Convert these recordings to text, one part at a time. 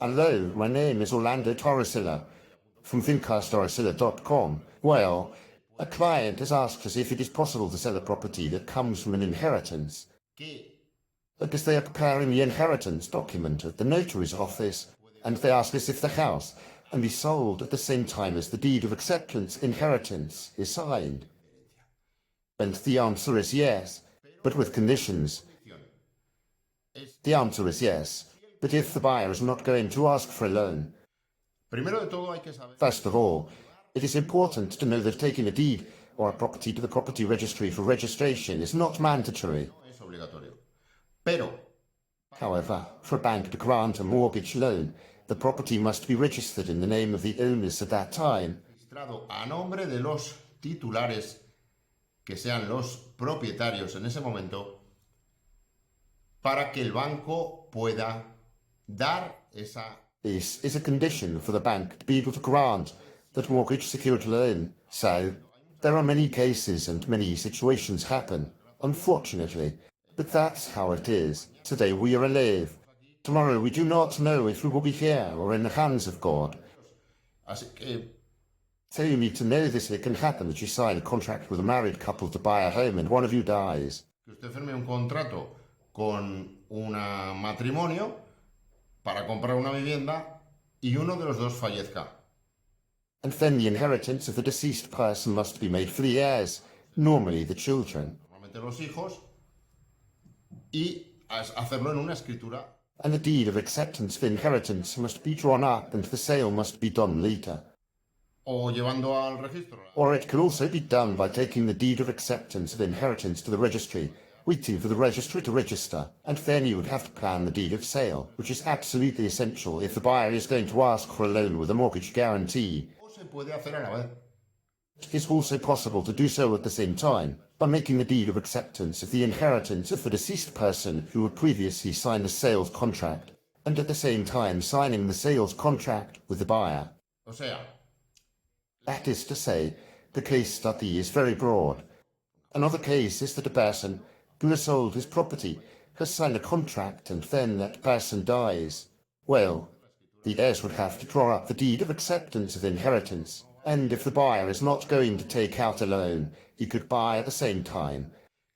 Hello, my name is Orlando Torresilla from fincastorresilla.com. Well, a client has asked us if it is possible to sell a property that comes from an inheritance. Because they are preparing the inheritance document at the notary's office, and they ask us if the house can be sold at the same time as the deed of acceptance inheritance is signed. And the answer is yes, but with conditions. The answer is yes, but if the buyer is not going to ask for a loan. First of all, it is important to know that taking a deed or a property to the property registry for registration is not mandatory. However, for a bank to grant a mortgage loan, the property must be registered in the name of the owners at that time. A nombre de los titulares, que sean los propietarios en ese momento, para que el banco pueda dar esa. This is a condition for the bank to be able to grant that mortgage secured loan. So, there are many cases and many situations happen, unfortunately, but that's how it is. Today we are alive. Tomorrow we do not know if we will be here or in the hands of God. So you need to know this. It can happen that you sign a contract with a married couple to buy a home and one of you dies. Que usted firme un contrato con un matrimonio para comprar una vivienda y uno de los dos fallezca. And then the inheritance of the deceased person must be made for the heirs, normally the children. Normalmente los hijos, y hacerlo en una escritura. And the deed of acceptance for inheritance must be drawn up and the sale must be done later. O llevando al registro. Or it could also be done by taking the deed of acceptance of inheritance to the registry, waiting for the registry to register, and then you would have to plan the deed of sale, which is absolutely essential if the buyer is going to ask for a loan with a mortgage guarantee. It is also possible to do so at the same time, by making the deed of acceptance of the inheritance of the deceased person who had previously signed the sales contract, and at the same time signing the sales contract with the buyer. That is to say, the case study is very broad. Another case is that a person who has sold his property has signed a contract and then that person dies. Well, the heirs would have to draw up the deed of acceptance of inheritance, and if the buyer is not going to take out a loan, he could buy at the same time.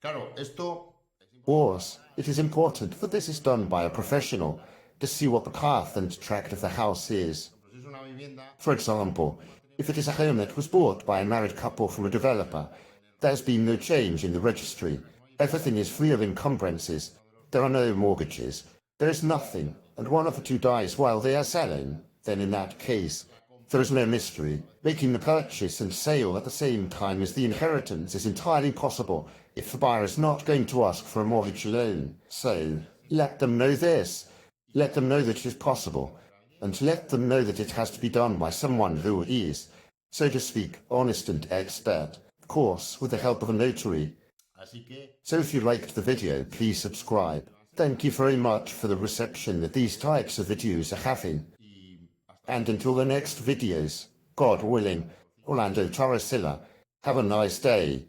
Of course, it is important that this is done by a professional to see what the path and tract of the house is. For example, if it is a home that was bought by a married couple from a developer, there has been no change in the registry. Everything is free of encumbrances. There are no mortgages. There is nothing, and one of the two dies while they are selling. Then in that case, there is no mystery. Making the purchase and sale at the same time as the inheritance is entirely possible if the buyer is not going to ask for a mortgage loan. So, let them know this. Let them know that it is possible. And let them know that it has to be done by someone who is, so to speak, honest and expert, of course, with the help of a notary. So if you liked the video, please subscribe. Thank you very much for the reception that these types of videos are having. And until the next videos, God willing, Orlando Torresilla, have a nice day.